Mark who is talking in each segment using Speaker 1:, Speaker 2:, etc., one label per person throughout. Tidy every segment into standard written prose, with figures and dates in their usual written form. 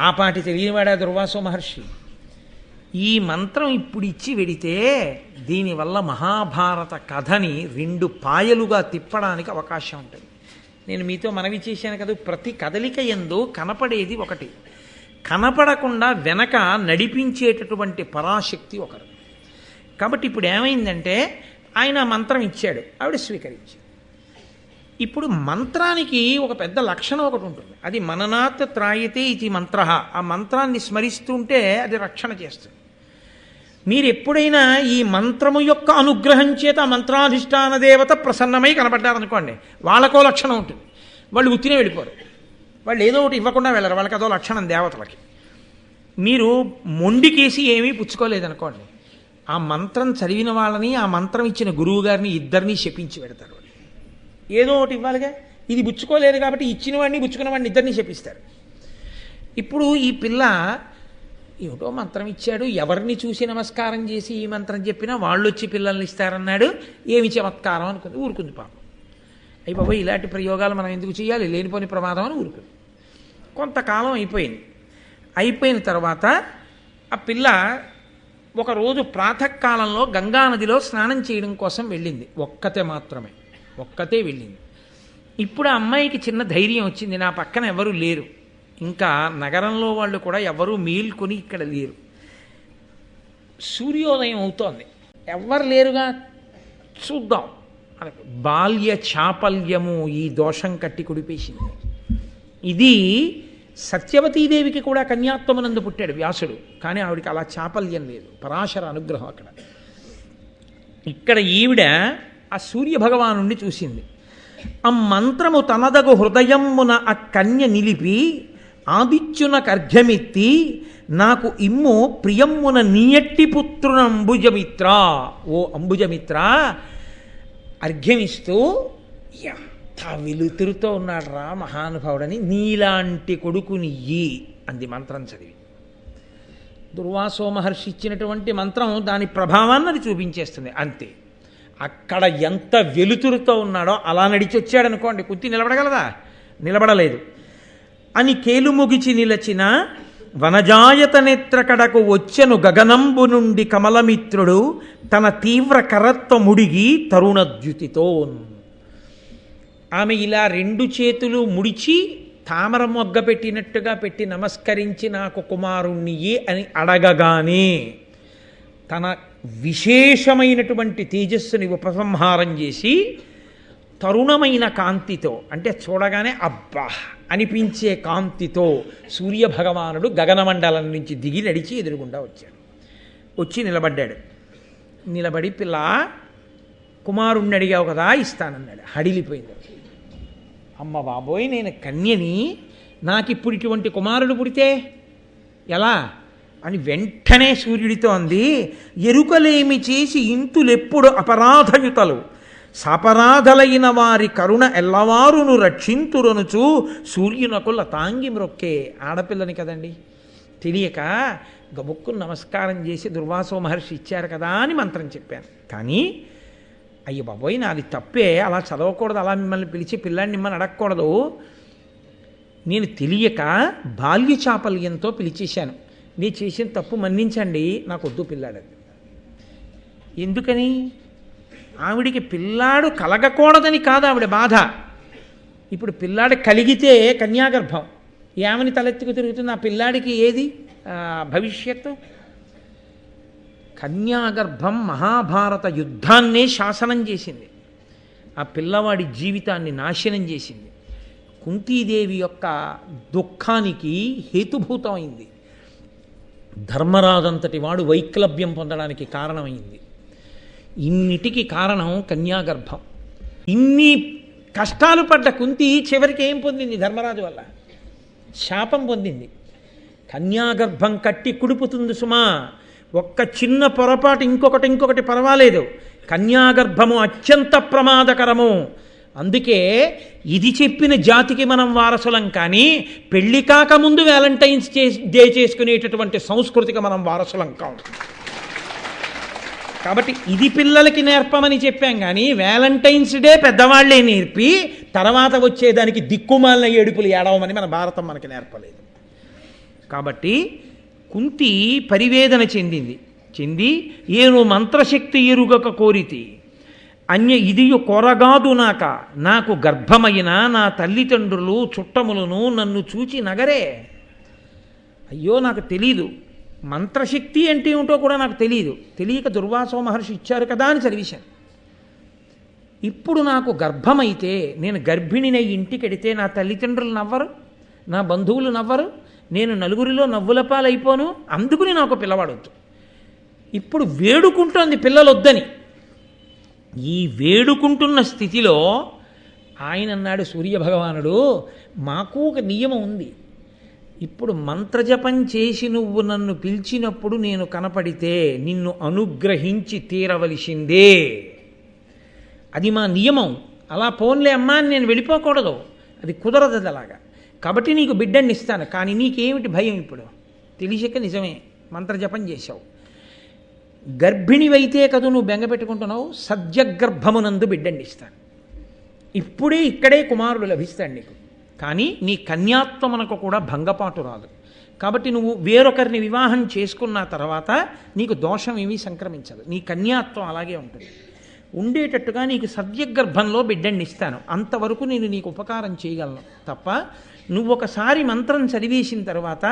Speaker 1: ఆ పాటి తెలియనివాడా దుర్వాసో మహర్షి. ఈ మంత్రం ఇప్పుడు ఇచ్చి వెడితే దీనివల్ల మహాభారత కథని 2 పాయలుగా తిప్పడానికి అవకాశం ఉంటుంది. నేను మీతో మనవి చేశాను కదా, ప్రతి కదలిక యందు కనపడేది ఒకటి, కనపడకుండా వెనక నడిపించేటటువంటి పరాశక్తి ఒకరు. కాబట్టి ఇప్పుడు ఏమైందంటే ఆయన మంత్రం ఇచ్చాడు, ఆవిడ స్వీకరించాడు. ఇప్పుడు మంత్రానికి ఒక పెద్ద లక్షణం ఒకటి ఉంటుంది, అది మననాత్ త్రాయతే ఇది మంత్ర. ఆ మంత్రాన్ని స్మరిస్తుంటే అది రక్షణ చేస్తుంది. మీరు ఎప్పుడైనా ఈ మంత్రము యొక్క అనుగ్రహం చేత ఆ మంత్రాధిష్టాన దేవత ప్రసన్నమై కనపడ్డారనుకోండి, వాళ్ళకో లక్షణం ఉంటుంది, వాళ్ళు ఉత్తినే వెళ్ళిపోరు, వాళ్ళు ఏదో ఒకటి ఇవ్వకుండా వెళ్ళరు, వాళ్ళకి అదో లక్షణం దేవతలకి. మీరు మొండికేసి ఏమీ పుచ్చుకోలేదనుకోండి, ఆ మంత్రం చదివిన వాళ్ళని ఆ మంత్రం ఇచ్చిన గురువు గారిని ఇద్దరినీ శపించి పెడతారు. ఏదో ఒకటి ఇవ్వాలిగా, ఇది పుచ్చుకోలేదు కాబట్టి ఇచ్చిన వాడిని పుచ్చుకున్న వాడిని ఇద్దరినీ శపిస్తారు. ఇప్పుడు ఈ పిల్ల ఏమిటో మంత్రం ఇచ్చాడు, ఎవరిని చూసి నమస్కారం చేసి ఈ మంత్రం చెప్పినా వాళ్ళు వచ్చి పిల్లల్ని ఇస్తారన్నాడు, ఏమి చమత్కారం అనుకుంది, ఊరుకుంది పాపం. అయిపోయి ఇలాంటి ప్రయోగాలు మనం ఎందుకు చేయాలి, లేనిపోని ప్రమాదం అని ఊరుకుంది. కొంతకాలం అయిపోయిన తర్వాత ఆ పిల్ల ఒకరోజు ప్రాతకాలంలో గంగానదిలో స్నానం చేయడం కోసం వెళ్ళింది, ఒక్కతే వెళ్ళింది. ఇప్పుడు ఆ అమ్మాయికి చిన్న ధైర్యం వచ్చింది, నా పక్కన ఎవరు లేరు, ఇంకా నగరంలో వాళ్ళు కూడా ఎవరూ మేల్కొని ఇక్కడ లేరు, సూర్యోదయం అవుతోంది, ఎవ్వరు లేరుగా, చూద్దాం. బాల్య చాపల్యము ఈ దోషం కట్టి కుడిపేసింది. ఇది సత్యవతీదేవికి కూడా కన్యాత్వమునందు పుట్టాడు వ్యాసుడు, కానీ ఆవిడికి అలా చాపల్యం లేదు, పరాశర అనుగ్రహం అక్కడ. ఇక్కడ ఈవిడ ఆ సూర్యభగవానుణ్ణి చూసింది. ఆ మంత్రము తనదగు హృదయమున ఆ కన్య నిలిపి ఆదిత్యున కర్ఘ్యమిత్తి నాకు ఇమ్ము ప్రియమ్మున నీయట్టి పుత్రున అంబుజమిత్ర, ఓ అంబుజమిత్ర, అర్ఘ్యమిస్తూ ఎంత వెలుతురుతో ఉన్నాడు రా మహానుభావుడని, నీలాంటి కొడుకునియ్యి అంది మంత్రం చదివి. దుర్వాసో మహర్షి ఇచ్చినటువంటి మంత్రం దాని ప్రభావాన్ని అది చూపించేస్తుంది అంతే. అక్కడ ఎంత వెలుతురుతో ఉన్నాడో అలా నడిచి వచ్చాడనుకోండి, కుత్తి నిలబడగలదా, నిలబడలేదు. అని కేలుముగిచి నిలచిన వనజాయత నేత్ర కడకు వచ్చెను గగనంబు నుండి కమలమిత్రుడు తన తీవ్ర కరత్వ ముడిగి తరుణద్యుతితో. ఆమె ఇలా 2 చేతులు ముడిచి తామర మొగ్గ పెట్టినట్టుగా పెట్టి నమస్కరించి నాకు కుమారుణ్ణియే అని అడగగానే తన విశేషమైనటువంటి తేజస్సుని ఉపసంహారం చేసి తరుణమైన కాంతితో, అంటే చూడగానే అబ్బా అనిపించే కాంతితో సూర్యభగవానుడు గగనమండలం నుంచి దిగి నడిచి ఎదురుగుండా వచ్చి నిలబడ్డాడు. నిలబడి పిల్ల కుమారుణ్ణి అడిగావు కదా ఇస్తానన్నాడు. హడిలిపోయింది. అమ్మ బాబోయ్, నేను కన్యని, నాకు ఇప్పుడు ఇటువంటి కుమారుడు పుడితే ఎలా అని వెంటనే సూర్యుడితో అంది. ఎరుకలేమి చేసి ఇంతులెప్పుడు అపరాధయుతలు సపరాధలైన వారి కరుణ ఎల్లవారును రక్షింతురనుచు సూర్యునకు లతాంగి మ్రొక్కే. ఆడపిల్లని కదండి, తెలియక గబుక్కును నమస్కారం చేసి దుర్వాసో మహర్షి ఇచ్చారు కదా అని మంత్రం చెప్పాను. కానీ అయ్య బాబోయ్ నాది తప్పే, అలా చదవకూడదు, అలా మిమ్మల్ని పిలిచి పిల్లాన్ని మిమ్మల్ని అడగకూడదు, నేను తెలియక బాల్య చాపల్యంతో పిలిచేశాను, నీ చేసిన తప్పు మన్నించండి, నాకు వద్దు పిల్లాడు. ఎందుకని? ఆవిడికి పిల్లాడు కలగకూడదని కాదు ఆవిడ బాధ. ఇప్పుడు పిల్లాడు కలిగితే కన్యాగర్భం ఏమని తలెత్తుకు తిరుగుతుంది, ఆ పిల్లాడికి ఏది భవిష్యత్తు? కన్యాగర్భం మహాభారత యుద్ధాన్నే శాసనం చేసింది, ఆ పిల్లవాడి జీవితాన్ని నాశనం చేసింది, కుంతీదేవి యొక్క దుఃఖానికి హేతుభూతమైంది, ధర్మరాజంతటి వాడు వైక్లభ్యం పొందడానికి కారణమైంది. ఇన్నిటికి కారణం కన్యాగర్భం. ఇన్ని కష్టాలు పడ్డ కుంతి చివరికి ఏం పొందింది? ధర్మరాజు వల్ల శాపం పొందింది. కన్యాగర్భం కట్టి కుడుపుతుంది సుమా. ఒక్క చిన్న పొరపాటు ఇంకొకటి పర్వాలేదు, కన్యాగర్భము అత్యంత ప్రమాదకరము. అందుకే ఇది చెప్పిన జాతికి మనం వారసులం, కానీ పెళ్లి కాకముందు వ్యాలంటైన్స్ డే చేసుకునేటటువంటి సంస్కృతికి మనం వారసులం కావు. కాబట్టి ఇది పిల్లలకి నేర్పమని చెప్పాం, కానీ వ్యాలంటైన్స్ డే పెద్దవాళ్లే నేర్పి తర్వాత వచ్చేదానికి దిక్కుమాలిన ఏడుపులు ఏడవమని మన భారతం మనకి నేర్పలేదు. కాబట్టి కుంతి పరివేదన చెంది ఏను మంత్రశక్తి ఎరుగక కోరితి ఇదియు కొరగాదు నాకు గర్భమైన నా తల్లిదండ్రులు చుట్టములను నన్ను చూచి నగరే. అయ్యో నాకు తెలీదు, మంత్రశక్తి అంటే ఏమిటో కూడా నాకు తెలియక దుర్వాసో మహర్షి ఇచ్చారు కదా అని చదివేశాను. ఇప్పుడు నాకు గర్భమైతే నేను గర్భిణినై ఇంటికెడితే నా తల్లిదండ్రులు నవ్వరు, నా బంధువులు నవ్వరు, నేను నలుగురిలో నవ్వుల పాలైపోను. అందుకుని నాకు పిల్లవాడొద్దు. ఇప్పుడు వేడుకుంటోంది పిల్లలొద్దని. ఈ వేడుకుంటున్న స్థితిలో ఆయన అన్నాడు సూర్యభగవానుడు, మాకు ఒక నియమం ఉంది. ఇప్పుడు మంత్రజపం చేసి నువ్వు నన్ను పిలిచినప్పుడు నేను కనపడితే నిన్ను అనుగ్రహించి తీరవలసిందే. అది మా నియమం. అలా పోన్లే అమ్మా అని నేను వెళ్ళిపోకూడదు, అది కుదరదు అలాగా. కాబట్టి నీకు బిడ్డని ఇస్తాను. కానీ నీకేమిటి భయం? ఇప్పుడు తెలియక నిజమే మంత్రజపం చేశావు. గర్భిణివైతే కదా నువ్వు బెంగ పెట్టుకుంటున్నావు. సద్యగర్భమునందు బిడ్డని ఇస్తాను. ఇప్పుడే ఇక్కడే కుమారుడు లభిస్తాడు నీకు. కానీ నీ కన్యాత్వమునకు కూడా భంగపాటు రాదు. కాబట్టి నువ్వు వేరొకరిని వివాహం చేసుకున్న తర్వాత నీకు దోషం ఏమీ సంక్రమించదు. నీ కన్యాత్వం అలాగే ఉంటుంది. ఉండేటట్టుగా నీకు సద్యగర్భంలో బిడ్డని ఇస్తాను. అంతవరకు నేను నీకు ఉపకారం చేయగలను తప్ప నువ్వు ఒకసారి మంత్రం చదివేసిన తర్వాత,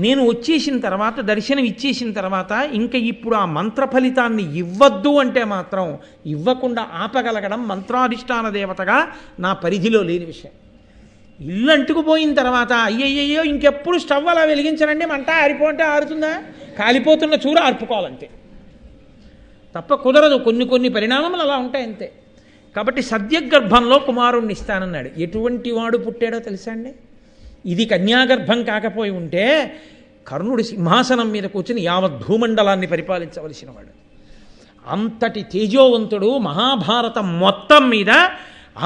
Speaker 1: నేను వచ్చేసిన తర్వాత, దర్శనం ఇచ్చేసిన తర్వాత ఇంకా ఇప్పుడు ఆ మంత్ర ఫలితాన్ని ఇవ్వద్దు అంటే మాత్రం ఇవ్వకుండా ఆపగలగడం మంత్రాధిష్టాన దేవతగా నా పరిధిలో లేని విషయం. ఇల్లు అంటుకుపోయిన తర్వాత అయ్యయ్యో ఇంకెప్పుడు స్టవ్ అలా వెలిగించనండి, మంట ఆరిపోంటే ఆరుతుందా? కాలిపోతున్న చూర ఆర్పుకోవాలంతే తప్ప కుదరదు. కొన్ని పరిణామములు అలా ఉంటాయి అంతే. కాబట్టి సద్యగర్భంలో కుమారుణ్ణి ఇస్తానన్నాడు. ఎటువంటి వాడు పుట్టాడో తెలుసా అండి? ఇది కన్యాగర్భం కాకపోయి ఉంటే కర్ణుడి సింహాసనం మీద కూర్చుని యావత్ భూమండలాన్ని పరిపాలించవలసిన వాడు. అంతటి తేజోవంతుడు, మహాభారతం మొత్తం మీద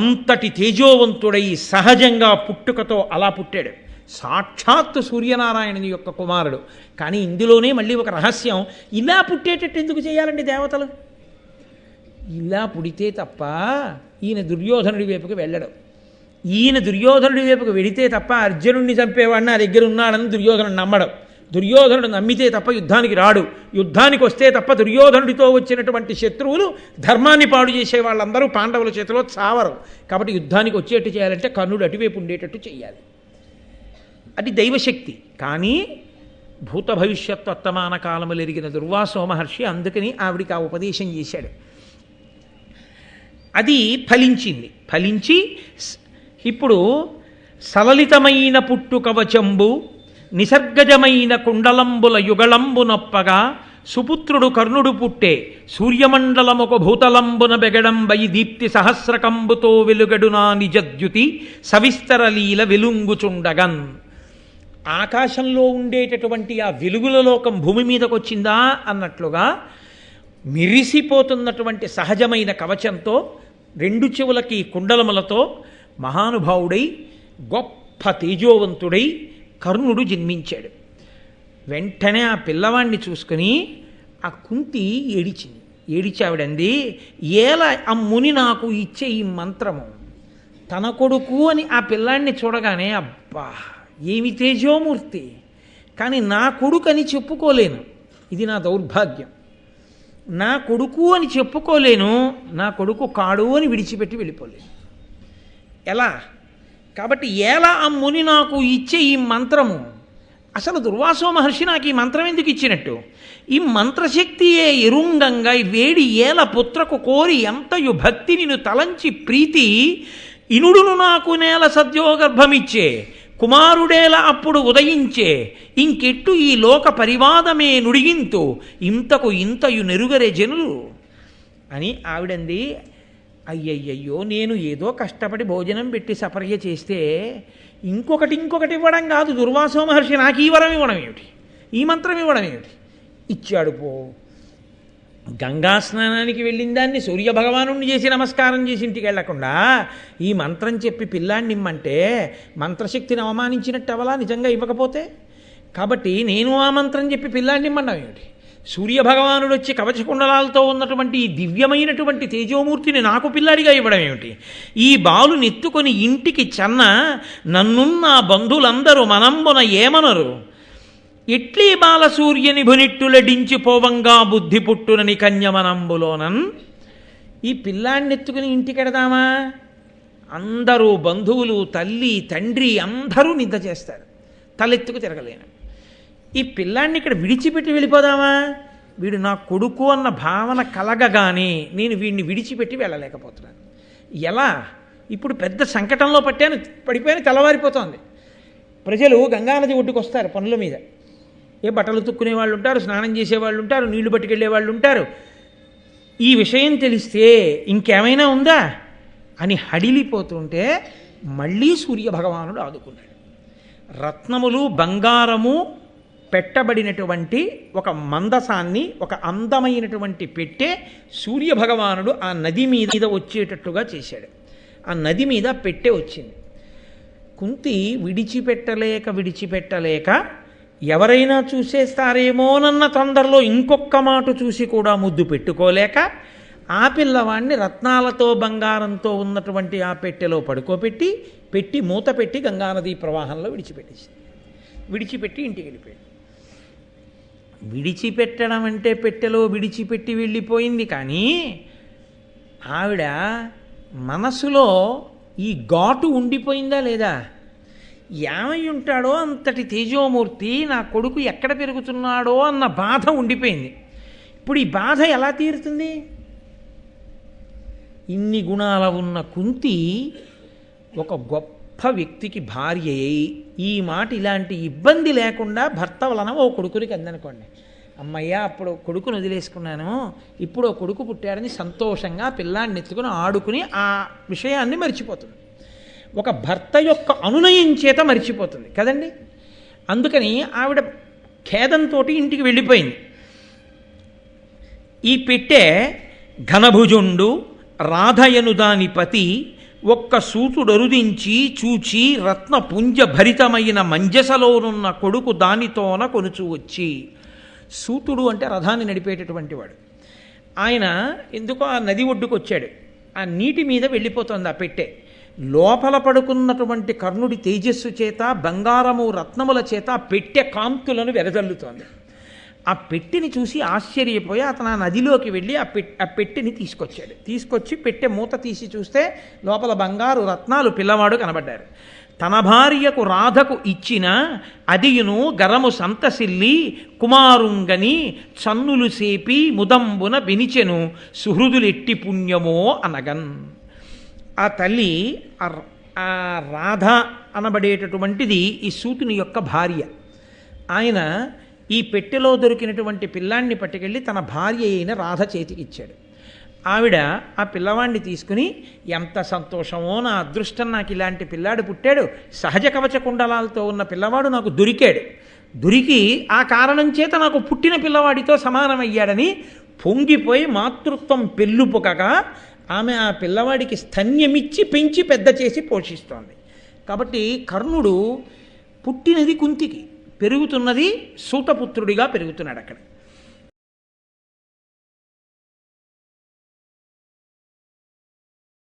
Speaker 1: అంతటి తేజోవంతుడై సహజంగా పుట్టుకతో అలా పుట్టాడు. సాక్షాత్తు సూర్యనారాయణుని యొక్క కుమారుడు. కానీ ఇందులోనే మళ్ళీ ఒక రహస్యం. ఇలా పుట్టేటట్టు ఎందుకు చేయాలండి దేవతలు? ఇలా పుడితే తప్ప ఈయన దుర్యోధనుడి వైపుకి వెళ్ళడం. ఈయన దుర్యోధనుడి వైపుకి వెడితే తప్ప అర్జునుడిని చంపేవాడిని నా దగ్గర ఉన్నాడని దుర్యోధనుడు నమ్మడం. దుర్యోధనుడు నమ్మితే తప్ప యుద్ధానికి రాడు. యుద్ధానికి వస్తే తప్ప దుర్యోధనుడితో వచ్చినటువంటి శత్రువులు ధర్మాన్ని పాడు చేసే వాళ్ళందరూ పాండవుల చేతిలో చావరు. కాబట్టి యుద్ధానికి వచ్చేట్టు చేయాలంటే కర్ణుడు అటువైపు ఉండేటట్టు చేయాలి. అది దైవశక్తి. కానీ భూత భవిష్యత్ వర్తమాన కాలములు ఎరిగిన దుర్వాసో మహర్షి అందుకని ఆవిడికి ఆ ఉపదేశం చేశాడు. అది ఫలించి ఇప్పుడు సలలితమైన పుట్టు కవచంబు నిసర్గజమైన కుండలంబుల యుగళంబు నొప్పగా సుపుత్రుడు కర్ణుడు పుట్టే సూర్యమండలముకు భూతలంబున బెగడంబయి దీప్తి సహస్రకంబుతో వెలుగడునా నిజద్యుతి సవిస్తరలీల వెలుంగుచుండగన్. ఆకాశంలో ఉండేటటువంటి ఆ వెలుగుల లోకం భూమి మీదకు వచ్చిందా అన్నట్లుగా మిరిసిపోతున్నటువంటి సహజమైన కవచంతో రెండు చెవులకి కుండలములతో మహానుభావుడై గొప్ప తేజోవంతుడై కర్ణుడు జన్మించాడు. వెంటనే ఆ పిల్లవాడిని చూసుకుని ఆ కుంతి ఏడిచావిడంది, ఏలా ఆ ముని నాకు ఇచ్చే ఈ మంత్రము తన కొడుకు అని ఆ పిల్లాడిని చూడగానే అబ్బా ఏమి తేజోమూర్తి, కానీ నా కొడుకు అని చెప్పుకోలేను. ఇది నా దౌర్భాగ్యం. నా కొడుకు అని చెప్పుకోలేను, నా కొడుకు కాడు అని విడిచిపెట్టి వెళ్ళిపోలేను. ఎలా? కాబట్టి ఎలా ఆ ముని నాకు ఇచ్చే ఈ మంత్రము, అసలు దుర్వాసో మహర్షి నాకు ఈ మంత్రం ఎందుకు ఇచ్చినట్టు? ఈ మంత్రశక్తియే ఎరుంగంగా వేడి ఏల పుత్రకు కోరి ఎంతయు భక్తి నిన్ను తలంచి ప్రీతి ఇనుడును నాకు నేల సద్యోగర్భమిచ్చే కుమారుడేల అప్పుడు ఉదయించే ఇంకెట్టు ఈ లోక పరివాదమే నుడిగింతు ఇంతకు ఇంతయు నెరుగరే జనులు అని ఆవిడంది. అయ్యయ్యయ్యో, నేను ఏదో కష్టపడి భోజనం పెట్టి సపర్య చేస్తే ఇంకొకటి ఇవ్వడం కాదు, దుర్వాసో మహర్షి నాకు ఈ వరం ఇవ్వడం ఏమిటి, ఈ మంత్రం ఇవ్వడం ఏమిటి? ఇచ్చాడు పో. గంగా స్నానానికి వెళ్ళిన దాన్ని సూర్యభగవాను చేసి నమస్కారం చేసి ఇంటికి వెళ్లకుండా ఈ మంత్రం చెప్పి పిల్లాన్ని ఇమ్మంటే మంత్రశక్తిని అవమానించినట్టు అవలా నిజంగా ఇవ్వకపోతే? కాబట్టి నేను ఆ మంత్రం చెప్పి పిల్లాన్ని ఇమ్మన్నాం ఏమిటి? సూర్యభగవానుడు వచ్చి కవచకుండలాలతో ఉన్నటువంటి ఈ దివ్యమైనటువంటి తేజోమూర్తిని నాకు పిల్లాడిగా ఇవ్వడం ఏమిటి? ఈ బాలు నెత్తుకొని ఇంటికి చన్న నన్నున్న బంధువులందరూ మనంబున ఏమనరు, ఎట్లీ బాలసూర్యని భునిట్టులడించి పోవంగా బుద్ధి పుట్టునని కన్యమనంబులోనన్. ఈ పిల్లాన్నెత్తుకుని ఇంటికెడదామా? అందరూ బంధువులు, తల్లి, తండ్రి అందరూ నిద్ర చేస్తారు, తలెత్తుకు తిరగలేను. ఈ పిల్లాన్ని ఇక్కడ విడిచిపెట్టి వెళ్ళిపోదామా? వీడు నా కొడుకు అన్న భావన కలగగానే నేను వీడిని విడిచిపెట్టి వెళ్ళలేకపోతున్నాను. ఎలా? ఇప్పుడు పెద్ద సంకటంలో పడిపోయాను, తెల్లవారిపోతోంది. ప్రజలు గంగానది ఒడ్డుకు వస్తారు పనుల మీద. ఏ బట్టలు తుక్కునే వాళ్ళు ఉంటారు, స్నానం చేసేవాళ్ళు ఉంటారు, నీళ్లు పట్టుకెళ్ళే వాళ్ళు ఉంటారు. ఈ విషయం తెలిస్తే ఇంకేమైనా ఉందా అని హడిలిపోతుంటే మళ్ళీ సూర్యభగవానుడు ఆదుకున్నాడు. రత్నములు, బంగారము పెట్టబడినటువంటి ఒక మందసాన్ని, ఒక అందమైనటువంటి పెట్టె సూర్యభగవానుడు ఆ నది మీద వచ్చేటట్టుగా చేశాడు. ఆ నది మీద పెట్టె వచ్చింది. కుంతి విడిచిపెట్టలేక ఎవరైనా చూసేస్తారేమోనన్న తొందరలో ఇంకొక్క మాట చూసి కూడా ముద్దు పెట్టుకోలేక ఆ పిల్లవాడిని రత్నాలతో బంగారంతో ఉన్నటువంటి ఆ పెట్టెలో పెట్టి మూత పెట్టి గంగానదీ ప్రవాహంలో విడిచిపెట్టి ఇంటికి వెళ్ళిపోయాడు. విడిచిపెట్టడం అంటే పెట్టెలో విడిచిపెట్టి వెళ్ళిపోయింది, కానీ ఆవిడ మనసులో ఈ ఘాటు ఉండిపోయిందా లేదా? ఏమై ఉంటాడో అంతటి తేజోమూర్తి, నా కొడుకు ఎక్కడ పెరుగుతున్నాడో అన్న బాధ ఉండిపోయింది. ఇప్పుడు ఈ బాధ ఎలా తీరుతుంది? ఇన్ని గుణాల ఉన్న కుంతి ఒక గొప్ప వ్యక్తికి భార్య అయి ఈ మాట ఇలాంటి ఇబ్బంది లేకుండా భర్త వలన ఓ కొడుకునికి అందనుకోండి, అమ్మయ్య అప్పుడు కొడుకును వదిలేసుకున్నాను, ఇప్పుడు ఓ కొడుకు పుట్టాడని సంతోషంగా పిల్లాన్ని ఎత్తుకుని ఆడుకుని ఆ విషయాన్ని మర్చిపోతుంది. ఒక భర్త యొక్క అనునయం చేత మర్చిపోతుంది కదండి. అందుకని ఆవిడ ఖేదంతో ఇంటికి వెళ్ళిపోయింది. ఈ పెట్టె ఘనభుజుండు రాధయను దాని పతి ఒక్క సూతుడరుదించి చూచి రత్నపుంజ భరితమైన మంజసలోనున్న కొడుకు దానితోన కొనుచు వచ్చి. సూతుడు అంటే రథాన్ని నడిపేటటువంటి వాడు. ఆయన ఎందుకో ఆ నది ఒడ్డుకు వచ్చాడు. ఆ నీటి మీద వెళ్ళిపోతుంది ఆ పెట్టె. లోపల పడుకున్నటువంటి కర్ణుడి తేజస్సు చేత, బంగారము రత్నముల చేత ఆ పెట్టె కాంతులను వెదజల్లుతోంది. ఆ పెట్టెని చూసి ఆశ్చర్యపోయి అతను ఆ నదిలోకి వెళ్ళి ఆ పెట్టెని తీసుకొచ్చి పెట్టె మూత తీసి చూస్తే లోపల బంగారు రత్నాలు పిల్లవాడు కనబడ్డారు. తన భార్యకు రాధకు ఇచ్చిన అదియును గరము సంతసిల్లి కుమారుంగని చన్నులు సేపి ముదంబున బెనిచెను సుహృదులెట్టి పుణ్యమో అనగన్. ఆ తల్లి ఆ రాధ అనబడేటటువంటిది ఈ సూతుని యొక్క భార్య. ఆయన ఈ పెట్టెలో దొరికినటువంటి పిల్లాన్ని పట్టుకెళ్ళి తన భార్య అయిన రాధ చేతికిచ్చాడు. ఆవిడ ఆ పిల్లవాడిని తీసుకుని, ఎంత సంతోషమో, నా అదృష్టం, నాకు ఇలాంటి పిల్లాడు పుట్టాడు, సహజ కవచ కుండలాలతో ఉన్న పిల్లవాడు నాకు దొరికి ఆ కారణం చేత నాకు పుట్టిన పిల్లవాడితో సమానమయ్యాడని పొంగిపోయి మాతృత్వం పెళ్ళుపుకగా ఆమె ఆ పిల్లవాడికి స్తన్యమిచ్చి పెంచి పెద్ద చేసి పోషిస్తోంది. కాబట్టి కర్ణుడు పుట్టినది కుంతికి, పెరుగుతున్నది సూతపుత్రుడిగా పెరుగుతున్నాడు అక్కడ.